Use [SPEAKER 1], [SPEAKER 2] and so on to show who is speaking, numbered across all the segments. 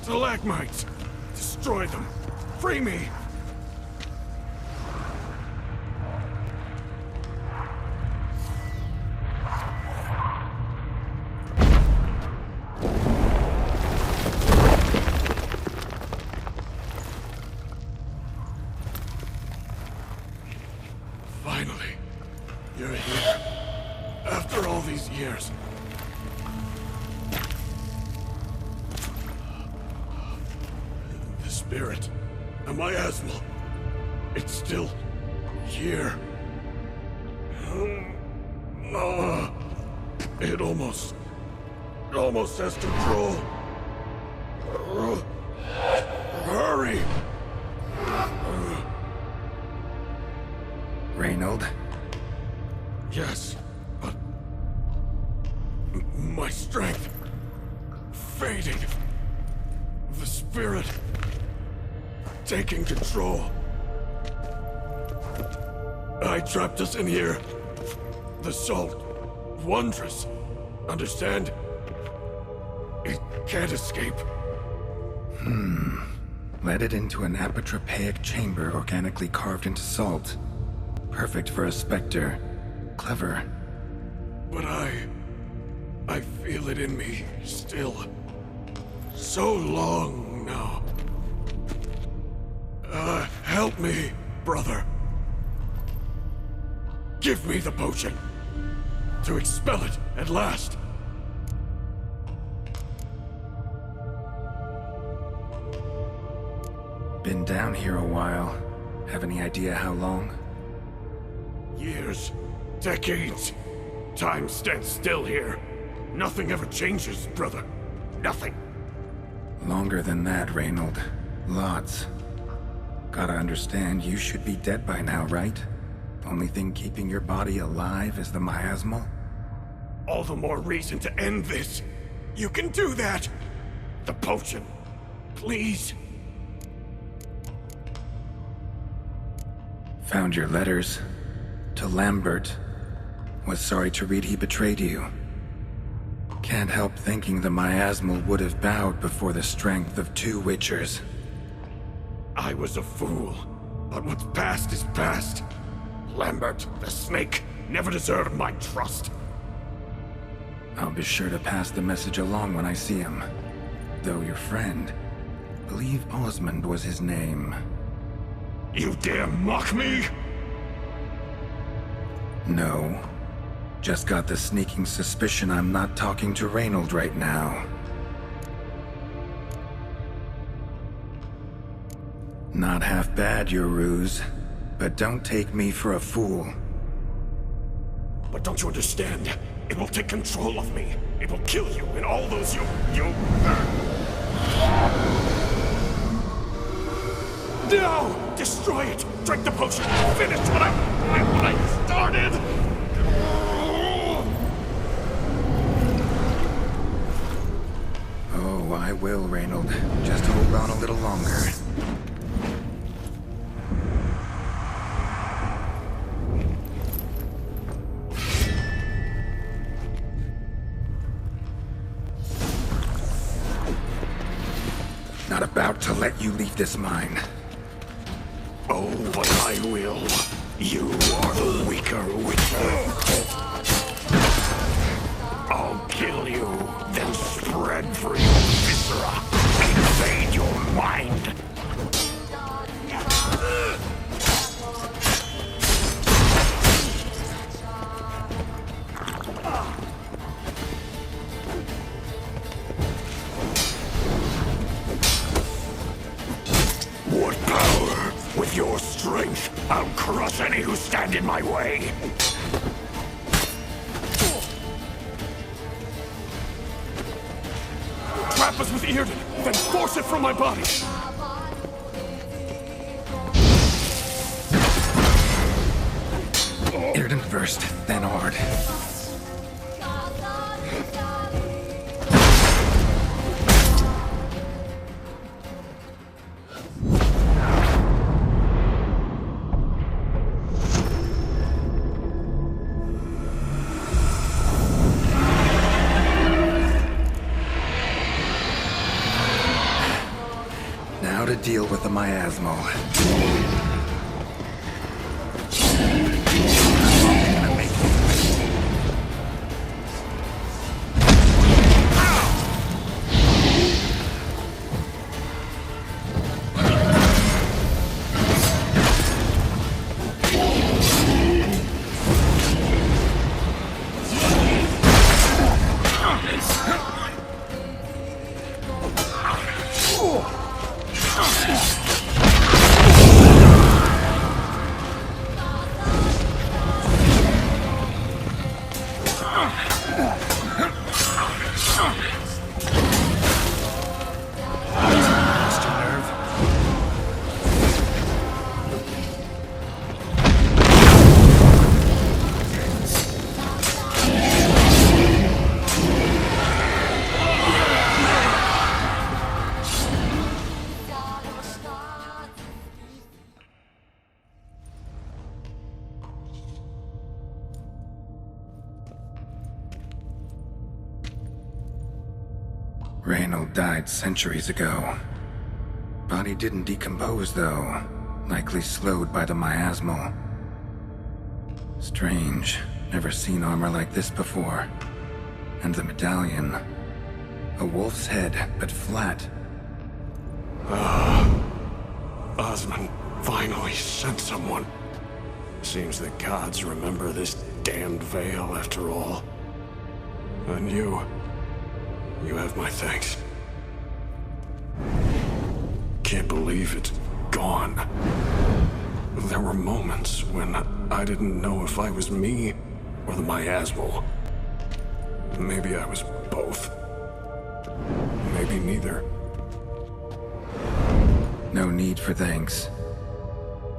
[SPEAKER 1] Stalagmites! Destroy them! Free me! Finally, you're here. After all these years. The spirit, a miasmal, it's still here. It almost has control. Hurry!
[SPEAKER 2] Reynold?
[SPEAKER 1] Yes, but my strength fading. The spirit taking control. I trapped us in here. The salt, wondrous. Understand? It can't escape.
[SPEAKER 2] Led it into an apotropaic chamber organically carved into salt. Perfect for a specter. Clever.
[SPEAKER 1] But I feel it in me still. So long now. Help me, brother. Give me the potion. To expel it at last.
[SPEAKER 2] Been down here a while. Have any idea how long?
[SPEAKER 1] Years. Decades. Time stands still here. Nothing ever changes, brother. Nothing.
[SPEAKER 2] Longer than that, Reynold. Lots. Gotta understand, you should be dead by now, right? Only thing keeping your body alive is the miasmal?
[SPEAKER 1] All the more reason to end this. You can do that. The potion. Please.
[SPEAKER 2] Found your letters. To Lambert. Was sorry to read he betrayed you. Can't help thinking the miasmal would have bowed before the strength of two Witchers.
[SPEAKER 1] I was a fool. But what's past is past. Lambert, the snake, never deserved my trust.
[SPEAKER 2] I'll be sure to pass the message along when I see him. Though your friend, believe Osmond was his name.
[SPEAKER 1] You dare mock me?
[SPEAKER 2] No. Just got the sneaking suspicion I'm not talking to Reynold right now. Not half bad, your ruse. But don't take me for a fool.
[SPEAKER 1] But don't you understand? It will take control of me. It will kill you and all those you... No! Destroy it! Drink the potion! Finish what I started!
[SPEAKER 2] Oh, I will, Reynold. Just hold on a little longer. Not about to let you leave this mine.
[SPEAKER 1] Oh, but I will. You are the weaker Witcher. I'll kill you, then spread through your viscera, invade your mind. What power? With your strength, I'll crush any who stand in my way. Trap us with Yrden, then force it from my body.
[SPEAKER 2] Yrden first, then Ord. deal with the miasmal. Reynold died centuries ago. Body didn't decompose, though. Likely slowed by the miasmal. Strange. Never seen armor like this before. And the medallion. A wolf's head, but flat.
[SPEAKER 1] Osmond finally sent someone. Seems the gods remember this damned veil after all. And you have my thanks. Can't believe it's gone. There were moments when I didn't know if I was me or the miasmal. Maybe I was both. Maybe neither.
[SPEAKER 2] No need for thanks.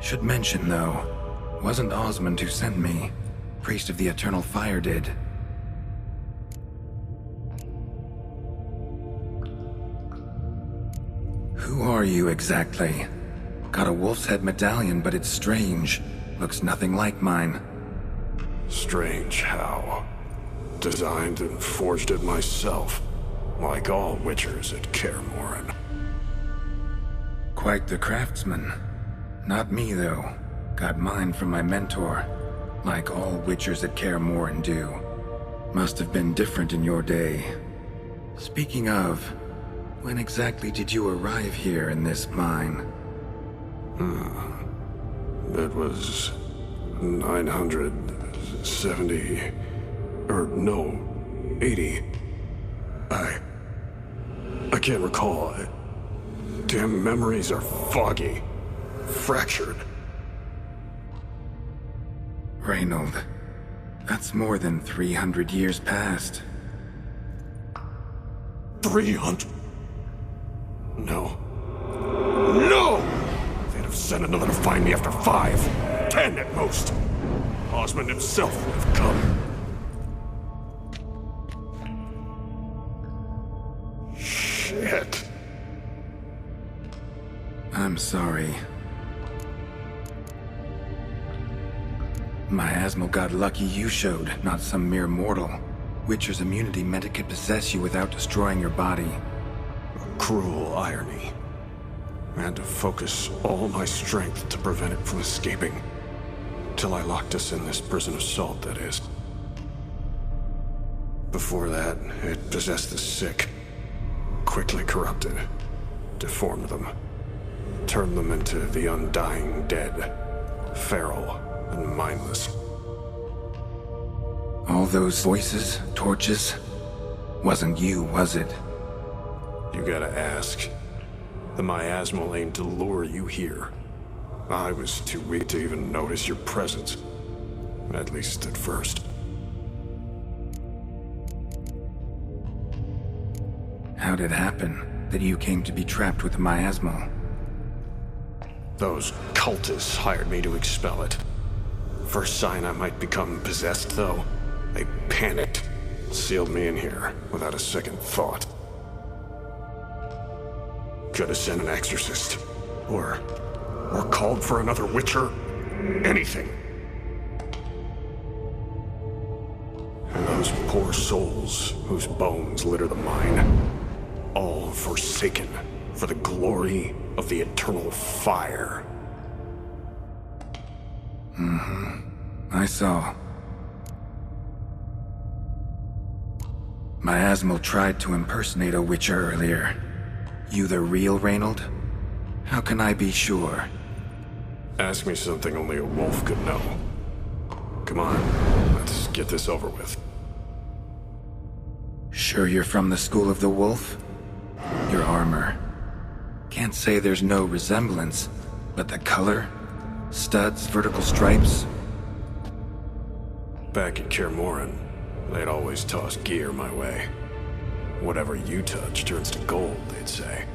[SPEAKER 2] Should mention, though, wasn't Osmond who sent me. Priest of the Eternal Fire did. Who are you exactly? Got a wolf's head medallion, but it's strange. Looks nothing like mine.
[SPEAKER 1] Strange how? Designed and forged it myself, like all Witchers at Kaer Morhen.
[SPEAKER 2] Quite the craftsman. Not me, though. Got mine from my mentor, like all Witchers at Kaer Morhen do. Must have been different in your day. Speaking of, when exactly did you arrive here in this mine?
[SPEAKER 1] It was 970... or no, 80. I can't recall. Damn memories are foggy. Fractured.
[SPEAKER 2] Reynold, that's more than 300 years past.
[SPEAKER 1] 300? No. No! They'd have sent another to find me after 5, 10 at most. Osmond himself would have come. Shit.
[SPEAKER 2] I'm sorry. Miasmal got lucky you showed, not some mere mortal. Witcher's immunity meant it could possess you without destroying your body.
[SPEAKER 1] Cruel irony. I had to focus all my strength to prevent it from escaping. Till I locked us in this prison of salt, that is. Before that, it possessed the sick. Quickly corrupted. Deformed them. Turned them into the undying dead. Feral and mindless.
[SPEAKER 2] All those voices, torches? Wasn't you, was it?
[SPEAKER 1] You gotta ask. The miasmal aimed to lure you here. I was too weak to even notice your presence. At least at first.
[SPEAKER 2] How'd it happen that you came to be trapped with the miasmal?
[SPEAKER 1] Those cultists hired me to expel it. First sign I might become possessed, though, they panicked. Sealed me in here without a second thought. Could have sent an exorcist. Or called for another Witcher. Anything. And those poor souls whose bones litter the mine. All forsaken for the glory of the eternal fire.
[SPEAKER 2] I saw. Miasmal tried to impersonate a Witcher earlier. You the real Reynold? How can I be sure?
[SPEAKER 1] Ask me something only a wolf could know. Come on, let's get this over with.
[SPEAKER 2] Sure you're from the School of the Wolf? Your armor. Can't say there's no resemblance, but the color? Studs, vertical stripes?
[SPEAKER 1] Back at Kaer Morhen, they'd always toss gear my way. Whatever you touch turns to gold, they'd say.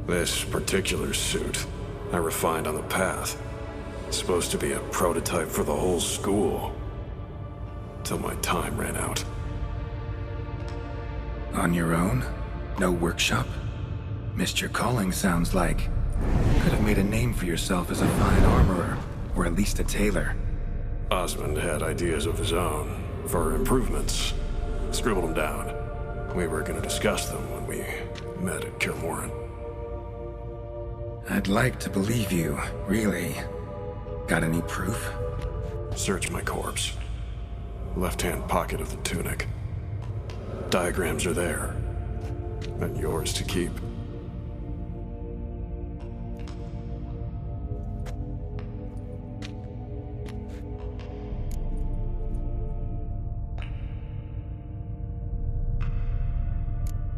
[SPEAKER 1] This particular suit, I refined on the path. Supposed to be a prototype for the whole school. Till my time ran out.
[SPEAKER 2] On your own? No workshop? Missed your calling, sounds like. Could have made a name for yourself as a fine armorer, or at least a tailor.
[SPEAKER 1] Osmond had ideas of his own, for improvements. Scribbled them down. We were gonna discuss them when we met at Kaer Morhen.
[SPEAKER 2] I'd like to believe you, really. Got any proof?
[SPEAKER 1] Search my corpse. Left-hand pocket of the tunic. Diagrams are there. And yours to keep.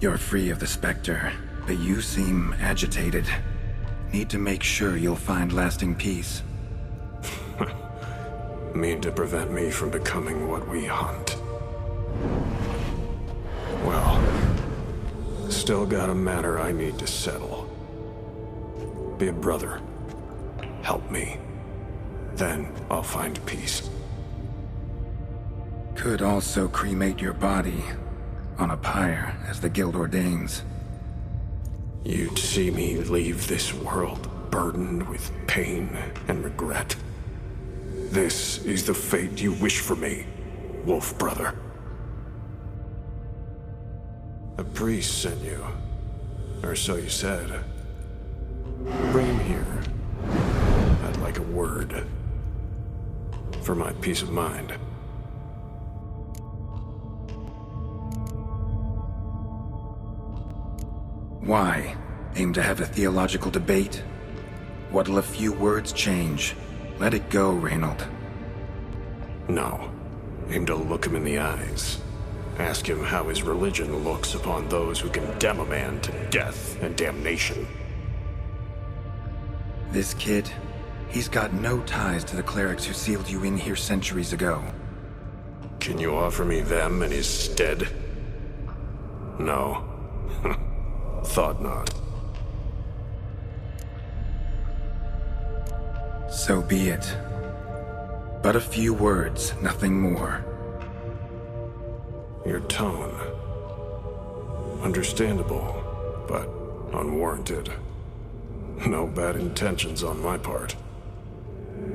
[SPEAKER 2] You're free of the Spectre, but you seem agitated. Need to make sure you'll find lasting peace.
[SPEAKER 1] Mean to prevent me from becoming what we hunt. Well, still got a matter I need to settle. Be a brother. Help me. Then I'll find peace.
[SPEAKER 2] Could also cremate your body on a pyre, as the Guild ordains.
[SPEAKER 1] You'd see me leave this world burdened with pain and regret. This is the fate you wish for me, Wolf Brother. A priest sent you, or so you said. Bring him here. I'd like a word. For my peace of mind.
[SPEAKER 2] Why? Aim to have a theological debate? What'll a few words change? Let it go, Reynold.
[SPEAKER 1] No. Aim to look him in the eyes. Ask him how his religion looks upon those who condemn a man to death and damnation.
[SPEAKER 2] This kid, he's got no ties to the clerics who sealed you in here centuries ago.
[SPEAKER 1] Can you offer me them in his stead? No. Thought not.
[SPEAKER 2] So be it. But a few words, nothing more.
[SPEAKER 1] Your tone. Understandable, but unwarranted. No bad intentions on my part.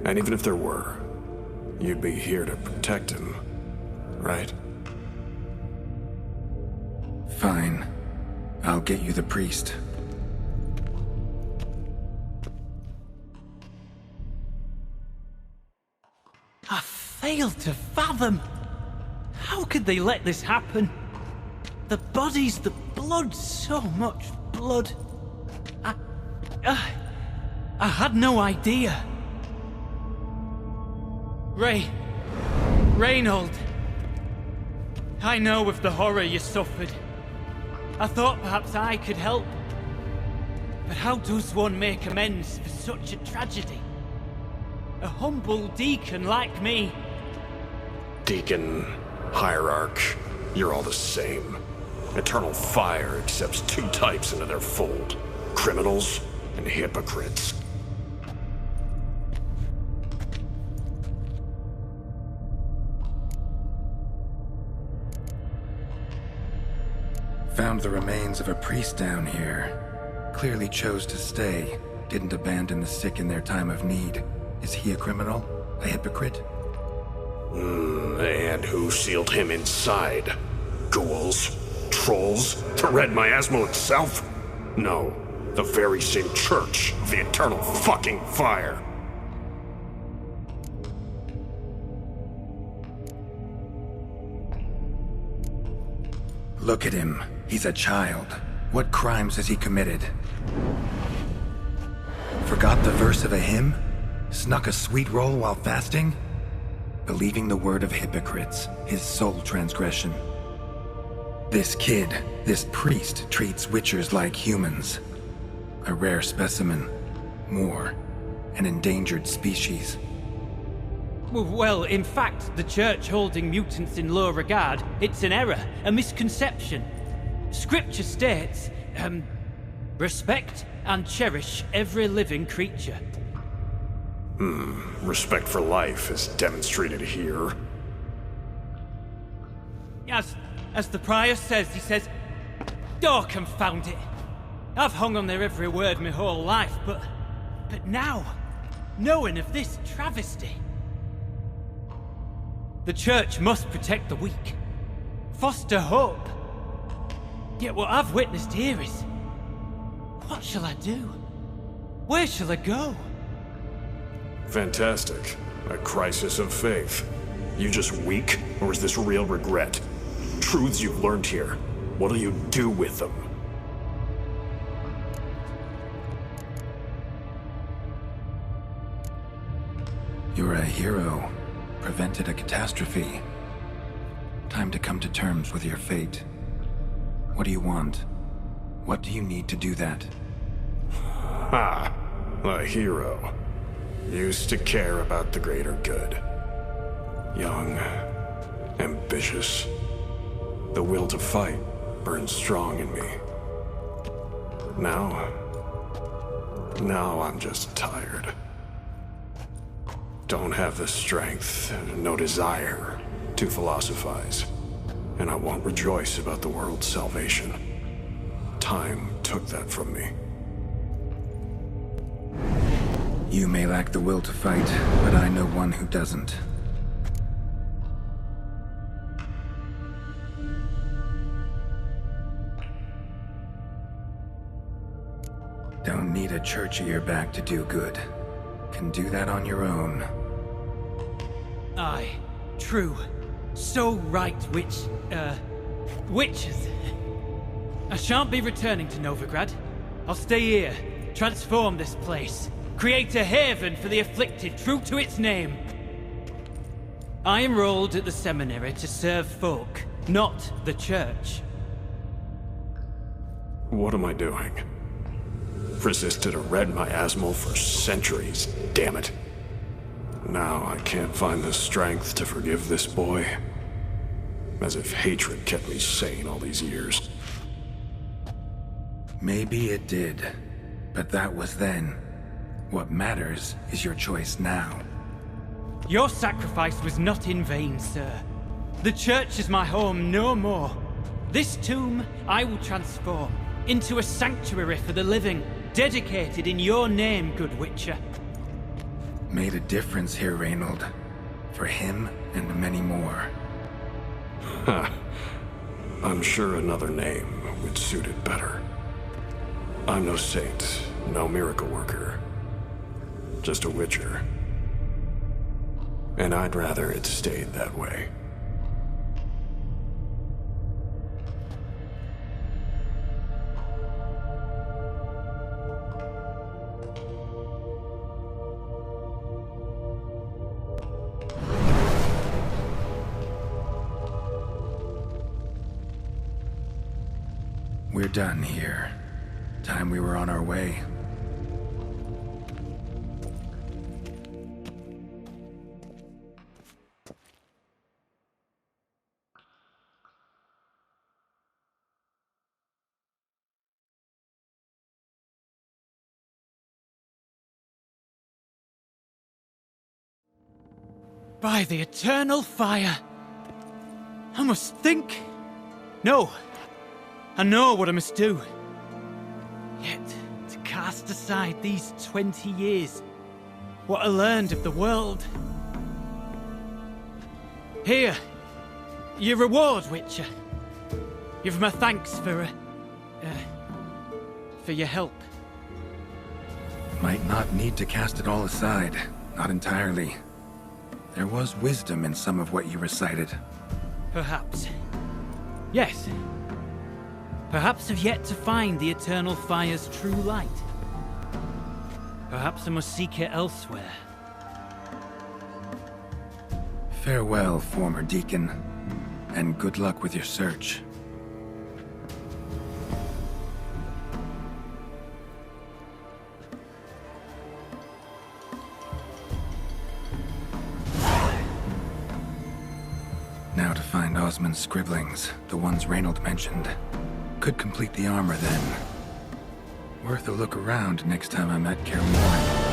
[SPEAKER 1] And even if there were, you'd be here to protect him, right?
[SPEAKER 2] Fine. I'll get you the priest.
[SPEAKER 3] I fail to fathom. How could they let this happen? The bodies, the blood, so much blood. I had no idea. Reynold. I know of the horror you suffered. I thought perhaps I could help. But how does one make amends for such a tragedy? A humble deacon like me.
[SPEAKER 1] Deacon, hierarch, you're all the same. Eternal Fire accepts two types into their fold. Criminals and hypocrites.
[SPEAKER 2] Found the remains of a priest down here. Clearly chose to stay. Didn't abandon the sick in their time of need. Is he a criminal? A hypocrite?
[SPEAKER 1] And who sealed him inside? Ghouls? Trolls? The Red Miasmal itself? No, The very same church of the eternal fucking fire.
[SPEAKER 2] Look at him. He's a child. What crimes has he committed? Forgot the verse of a hymn? Snuck a sweet roll while fasting? Believing the word of hypocrites, his sole transgression. This kid, this priest, treats Witchers like humans. A rare specimen. More. An endangered species.
[SPEAKER 3] Well, in fact, the Church holding mutants in low regard, it's an error, a misconception. Scripture states, respect and cherish every living creature.
[SPEAKER 1] Respect for life is demonstrated here.
[SPEAKER 3] As the prior says, he says, "Oh, confound it. I've hung on their every word my whole life, but now, knowing of this travesty, the Church must protect the weak, foster hope. Yet what I've witnessed here is, what shall I do? Where shall I go?"
[SPEAKER 1] Fantastic. A crisis of faith. You just weak, or is this real regret? Truths you've learned here. What'll you do with them?
[SPEAKER 2] You're a hero. Prevented a catastrophe. Time to come to terms with your fate. What do you want? What do you need to do that?
[SPEAKER 1] Ha! A hero. Used to care about the greater good. Young. Ambitious. The will to fight burns strong in me. Now I'm just tired. Don't have the strength, no desire to philosophize. And I won't rejoice about the world's salvation. Time took that from me.
[SPEAKER 2] You may lack the will to fight, but I know one who doesn't. Don't need a church at your back to do good. Can do that on your own.
[SPEAKER 3] Aye, true. So right, witches. I shan't be returning to Novigrad. I'll stay here, transform this place, create a haven for the afflicted, true to its name. I enrolled at the seminary to serve folk, not the Church.
[SPEAKER 1] What am I doing? Resisted a red miasmal for centuries, damn it. Now I can't find the strength to forgive this boy. As if hatred kept me sane all these years.
[SPEAKER 2] Maybe it did, but that was then. What matters is your choice now.
[SPEAKER 3] Your sacrifice was not in vain, sir. The Church is my home no more. This tomb I will transform into a sanctuary for the living, dedicated in your name, good Witcher.
[SPEAKER 2] Made a difference here, Reynold. For him and many more.
[SPEAKER 1] Ha. I'm sure another name would suit it better. I'm no saint, no miracle worker. Just a Witcher. And I'd rather it stayed that way.
[SPEAKER 2] We're done here. Time we were on our way.
[SPEAKER 3] By the eternal fire! I must think. No. I know what I must do. Yet, to cast aside these 20 years, what I learned of the world. Here, your reward, Witcher. You've my thanks for your help.
[SPEAKER 2] Might not need to cast it all aside. Not entirely. There was wisdom in some of what you recited.
[SPEAKER 3] Perhaps. Yes. Perhaps I've yet to find the Eternal Fire's true light. Perhaps I must seek it elsewhere.
[SPEAKER 2] Farewell, former Deacon, and good luck with your search. Now to find Osmond's scribblings, the ones Reynold mentioned. Could complete the armor then. Worth a look around next time I'm at Kaer Morhen.